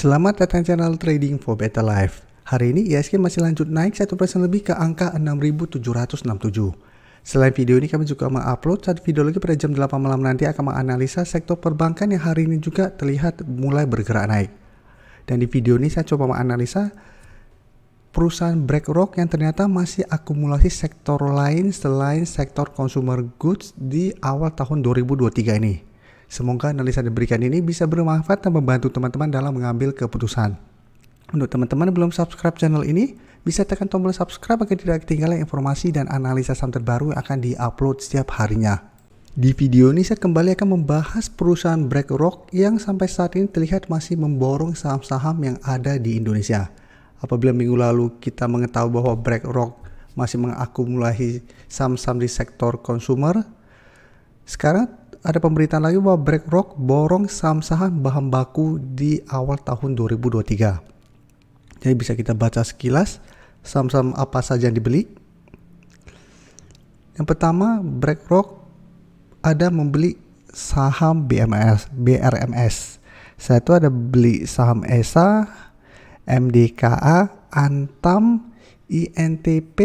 Selamat datang channel Trading for Better Life. Hari ini IHSG masih lanjut naik 1% lebih ke angka 6.767. Selain video ini kami juga mengupload satu video lagi pada jam 8 malam nanti akan menganalisa sektor perbankan yang hari ini juga terlihat mulai bergerak naik. Dan di video ini saya coba menganalisa perusahaan BlackRock yang ternyata masih akumulasi sektor lain selain sektor consumer goods di awal tahun 2023 ini. Semoga analisa yang diberikan ini bisa bermanfaat dan membantu teman-teman dalam mengambil keputusan. Untuk teman-teman yang belum subscribe channel ini, bisa tekan tombol subscribe agar tidak ketinggalan informasi dan analisa saham terbaru yang akan di-upload setiap harinya. Di video ini saya kembali akan membahas perusahaan BlackRock yang sampai saat ini terlihat masih memborong saham-saham yang ada di Indonesia. Apabila minggu lalu kita mengetahui bahwa BlackRock masih mengakumulasi saham-saham di sektor consumer, sekarang ada pemberitaan lagi bahwa BlackRock borong saham-saham bahan baku di awal tahun 2023. Jadi bisa kita baca sekilas saham-saham apa saja yang dibeli. Yang pertama, BlackRock ada membeli saham BRMS. Saya itu ada beli saham ESA, MDKA, Antam, INTP,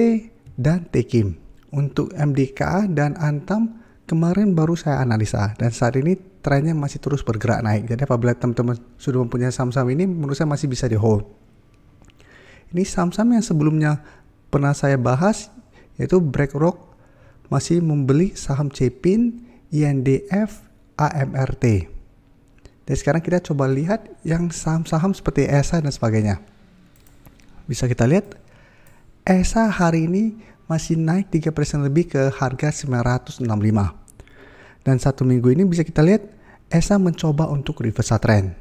dan Tekim. Untuk MDKA dan Antam kemarin baru saya analisa dan saat ini trennya masih terus bergerak naik. Jadi apabila teman-teman sudah mempunyai saham-saham ini, menurut saya masih bisa di hold. Ini saham-saham yang sebelumnya pernah saya bahas, yaitu BlackRock masih membeli saham Cepin, INDF, AMRT. Dan sekarang kita coba lihat yang saham-saham seperti ESA dan sebagainya. Bisa kita lihat ESA hari ini masih naik 3% lebih ke harga 965. Dan satu minggu ini bisa kita lihat ESA mencoba untuk reversal trend.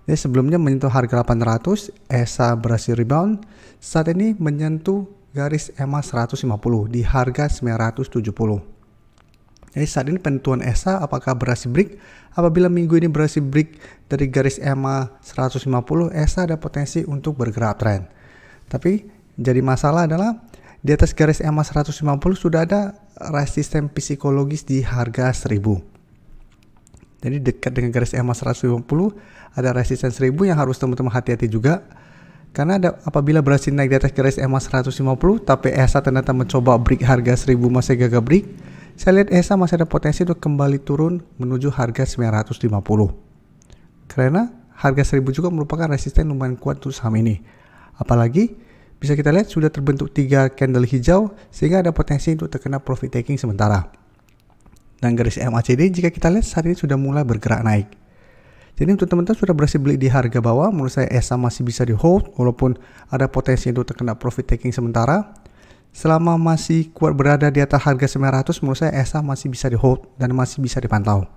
Jadi sebelumnya menyentuh harga 800, ESA berhasil rebound. Saat ini menyentuh garis EMA 150 di harga 970. Jadi saat ini penentuan ESA apakah berhasil break. Apabila minggu ini berhasil break dari garis EMA 150, ESA ada potensi untuk bergerak trend. Tapi jadi masalah adalah di atas garis EMA 150 sudah ada resisten psikologis di harga 1000. Jadi dekat dengan garis EMA 150 ada resisten 1000 yang harus teman-teman hati-hati juga. Karena apabila berhasil naik di atas garis EMA 150 tapi ESA ternyata mencoba break harga 1000 masih gagal break, saya lihat ESA masih ada potensi untuk kembali turun menuju harga 950. Karena harga 1000 juga merupakan resisten lumayan kuat untuk saham ini. Apalagi bisa kita lihat sudah terbentuk 3 candle hijau sehingga ada potensi untuk terkena profit taking sementara. Dan garis MACD jika kita lihat saat ini sudah mulai bergerak naik. Jadi untuk teman-teman sudah berhasil beli di harga bawah, menurut saya ESA masih bisa di hold walaupun ada potensi untuk terkena profit taking sementara. Selama masih kuat berada di atas harga 900, menurut saya ESA masih bisa di hold dan masih bisa dipantau.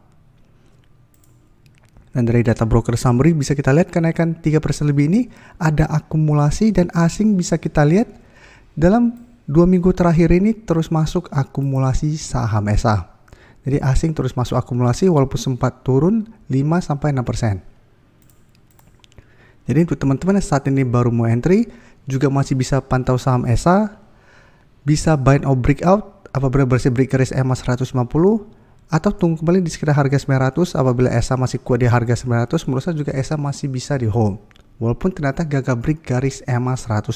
Dan dari data broker summary bisa kita lihat kenaikan 3% lebih ini ada akumulasi dan asing bisa kita lihat dalam 2 minggu terakhir ini terus masuk akumulasi saham ESA. Jadi asing terus masuk akumulasi walaupun sempat turun 5-6%. Jadi untuk teman-teman yang saat ini baru mau entry juga masih bisa pantau saham ESA, bisa buy or breakout apabila berhasil break garis EMA 150 atau tunggu kembali di sekitar harga 900. Apabila ESA masih kuat di harga 900, menurut saya juga ESA masih bisa di hold walaupun ternyata gagal break garis EMA 150.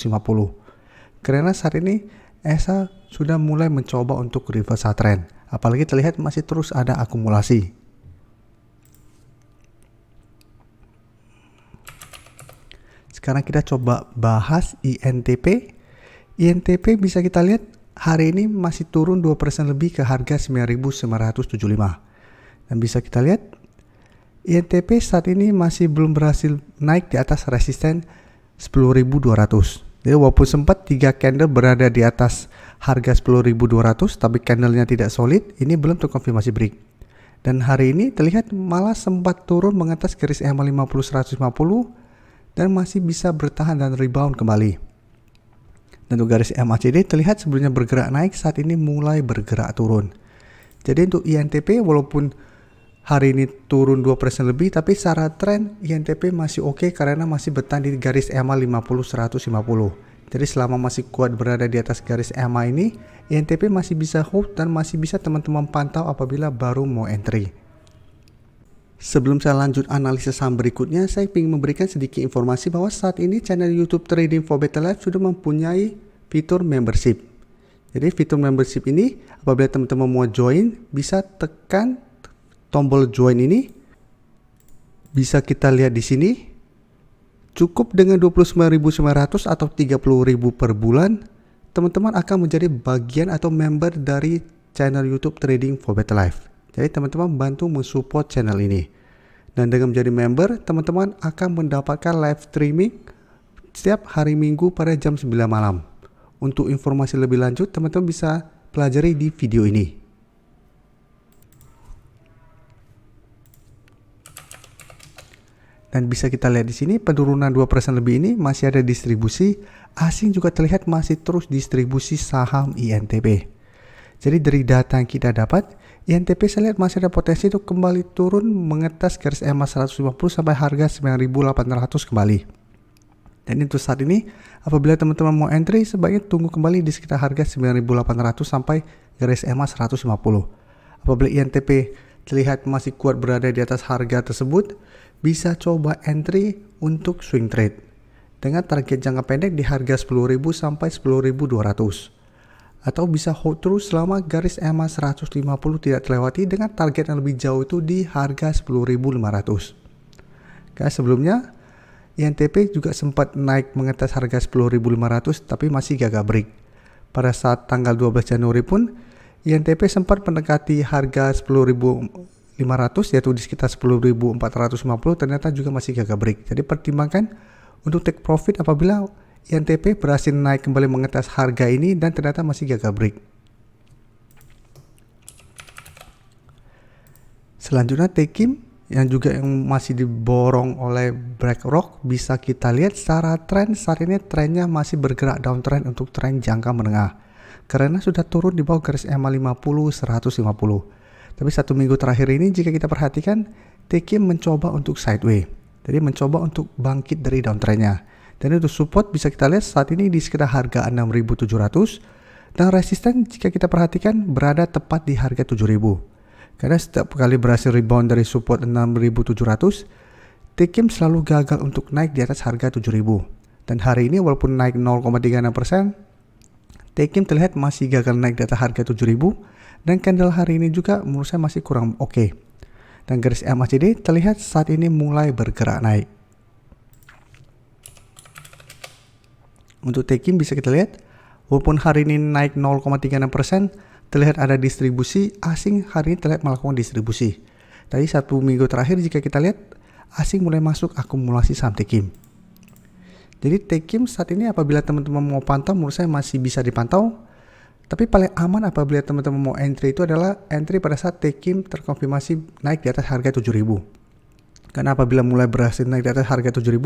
Karena saat ini ESA sudah mulai mencoba untuk reversal trend, apalagi terlihat masih terus ada akumulasi. Sekarang kita coba bahas INTP. INTP bisa kita lihat hari ini masih turun 2% lebih ke harga 9.975. Dan bisa kita lihat INTP saat ini masih belum berhasil naik di atas resisten 10.200. Jadi walaupun sempat 3 candle berada di atas harga 10.200 tapi candlenya tidak solid, ini belum terkonfirmasi break. Dan hari ini terlihat malah sempat turun mengatas garis EMA 50 150 dan masih bisa bertahan dan rebound kembali. Dan untuk garis MACD terlihat sebelumnya bergerak naik, saat ini mulai bergerak turun. Jadi untuk INTP walaupun hari ini turun 2% lebih, tapi secara tren INTP masih oke karena masih bertahan di garis EMA 50 150. Jadi selama masih kuat berada di atas garis EMA ini, INTP masih bisa hold dan masih bisa teman-teman pantau apabila baru mau entry. Sebelum saya lanjut analisis saham berikutnya, saya ingin memberikan sedikit informasi bahwa saat ini channel YouTube Trading for Better Life sudah mempunyai fitur membership. Jadi fitur membership ini apabila teman-teman mau join, bisa tekan tombol join ini. Bisa kita lihat di sini. Cukup dengan 29.900 atau 30.000 per bulan, teman-teman akan menjadi bagian atau member dari channel YouTube Trading for Better Life. Jadi teman-teman bantu mensupport channel ini. Dan dengan menjadi member, teman-teman akan mendapatkan live streaming setiap hari Minggu pada jam 9 malam. Untuk informasi lebih lanjut, teman-teman bisa pelajari di video ini. Dan bisa kita lihat di sini penurunan 2% lebih ini masih ada distribusi. Asing juga terlihat masih terus distribusi saham INTP. Jadi dari data yang kita dapat, INTP saya lihat masih ada potensi untuk kembali turun mengetes garis EMA 150 sampai harga 9.800 kembali. Dan untuk saat ini, apabila teman-teman mau entry, sebaiknya tunggu kembali di sekitar harga 9.800 sampai garis EMA 150. Apabila INTP terlihat masih kuat berada di atas harga tersebut, bisa coba entry untuk swing trade dengan target jangka pendek di harga 10.000 sampai 10.200. Atau bisa hold terus selama garis EMA 150 tidak terlewati dengan target yang lebih jauh itu di harga 10.500. Karena sebelumnya INTP juga sempat naik mengetes harga 10.500 tapi masih gagal break. Pada saat tanggal 12 Januari pun INTP sempat mendekati harga 10.500 yaitu di sekitar 10.450, ternyata juga masih gagal break. Jadi pertimbangkan untuk take profit apabila INTP berhasil naik kembali mengetes harga ini dan ternyata masih gagal break. Selanjutnya Tekim yang juga masih diborong oleh BlackRock, bisa kita lihat secara tren saat ini trennya masih bergerak downtrend untuk tren jangka menengah. Karena sudah turun di bawah garis EMA 50 150. Tapi satu minggu terakhir ini jika kita perhatikan, Tekim mencoba untuk sideways. Jadi mencoba untuk bangkit dari downtrendnya. Dan untuk support bisa kita lihat saat ini di sekitar harga 6.700 dan resisten jika kita perhatikan berada tepat di harga 7.000. Karena setiap kali berhasil rebound dari support 6.700, Tekim selalu gagal untuk naik di atas harga 7.000. Dan hari ini walaupun naik 0,36%, Tekim terlihat masih gagal naik di atas harga 7.000 dan candle hari ini juga menurut saya masih kurang oke. Dan garis MACD terlihat saat ini mulai bergerak naik. Untuk Tekim bisa kita lihat, walaupun hari ini naik 0,36%, terlihat ada distribusi, asing hari ini terlihat melakukan distribusi. Tadi satu minggu terakhir jika kita lihat, asing mulai masuk akumulasi saham Tekim. Jadi Tekim saat ini apabila teman-teman mau pantau, menurut saya masih bisa dipantau. Tapi paling aman apabila teman-teman mau entry itu adalah entry pada saat Tekim terkonfirmasi naik di atas harga 7.000. Karena apabila mulai berhasil naik di atas harga 7.000,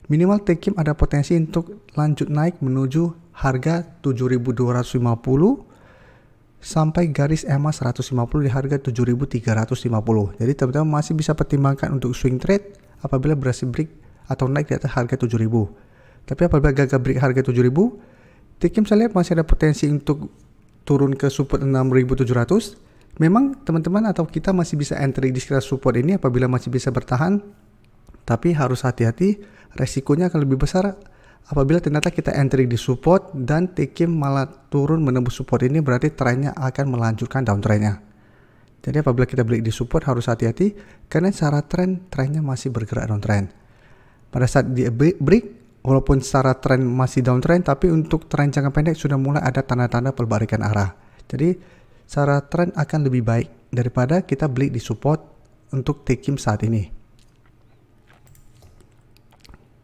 minimal Tekim ada potensi untuk lanjut naik menuju harga 7.250 sampai garis EMA 150 di harga 7.350. Jadi teman-teman masih bisa pertimbangkan untuk swing trade apabila berhasil break atau naik di atas harga 7.000. Tapi apabila gagal break harga 7.000, Tekim saya lihat masih ada potensi untuk turun ke support 6.700. Memang teman-teman atau kita masih bisa entry di sekitar support ini apabila masih bisa bertahan. Tapi harus hati-hati, resikonya akan lebih besar apabila ternyata kita entry di support dan Tekim malah turun menembus support ini, berarti trennya akan melanjutkan downtrendnya. Jadi apabila kita beli di support harus hati-hati karena secara trennya masih bergerak downtrend. Pada saat dia break, walaupun secara tren masih downtrend, tapi untuk tren jangka pendek sudah mulai ada tanda-tanda perbalikan arah. Jadi secara tren akan lebih baik daripada kita beli di support untuk Tekim saat ini.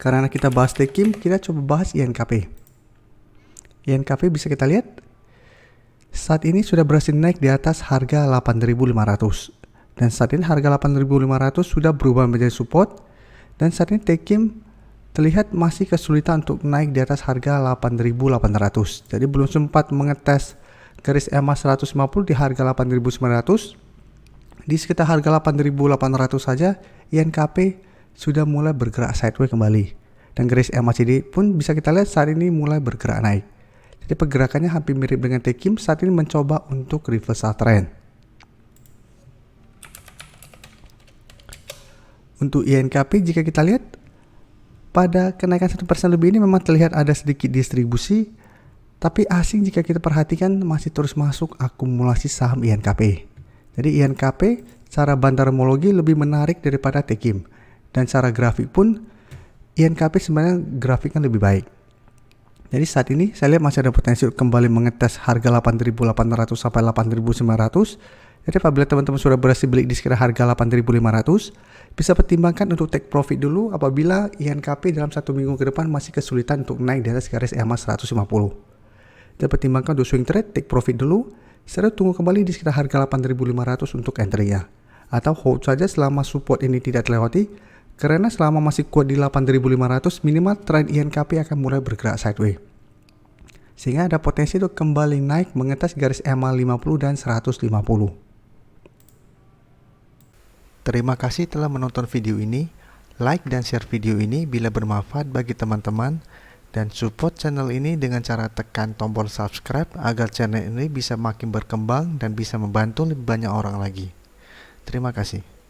Karena kita bahas Tekim, kita coba bahas INKP. INKP bisa kita lihat saat ini sudah berhasil naik di atas harga 8.500. Dan saat ini harga 8.500 sudah berubah menjadi support. Dan saat ini Tekim terlihat masih kesulitan untuk naik di atas harga 8.800. Jadi belum sempat mengetes garis EMA 150 di harga 8.900. Di sekitar harga 8.800 saja INKP sudah mulai bergerak sideways kembali. Dan garis MACD pun bisa kita lihat saat ini mulai bergerak naik. Jadi pergerakannya hampir mirip dengan Tekim, saat ini mencoba untuk reversal trend. Untuk INKP jika kita lihat pada kenaikan 1% lebih ini memang terlihat ada sedikit distribusi, tapi asing jika kita perhatikan masih terus masuk akumulasi saham INKP. Jadi INKP secara bandarmologi lebih menarik daripada Tekim, dan secara grafik pun INKP sebenarnya grafiknya lebih baik. Jadi saat ini saya lihat masih ada potensi kembali mengetes harga 8.800 sampai 8.900. Jadi apabila teman-teman sudah berhasil beli di sekitar harga 8.500, bisa pertimbangkan untuk take profit dulu apabila INKP dalam 1 minggu ke depan masih kesulitan untuk naik di atas garis EMA 150. Dan pertimbangkan untuk swing trade, take profit dulu, serta tunggu kembali di sekitar harga 8.500 untuk entry-nya. Atau hold saja selama support ini tidak terlewati, karena selama masih kuat di 8.500, minimal trend INKP akan mulai bergerak sideways. Sehingga ada potensi untuk kembali naik mengetes garis EMA 50 dan 150. Terima kasih telah menonton video ini. Like dan share video ini bila bermanfaat bagi teman-teman, dan support channel ini dengan cara tekan tombol subscribe agar channel ini bisa makin berkembang dan bisa membantu lebih banyak orang lagi. Terima kasih.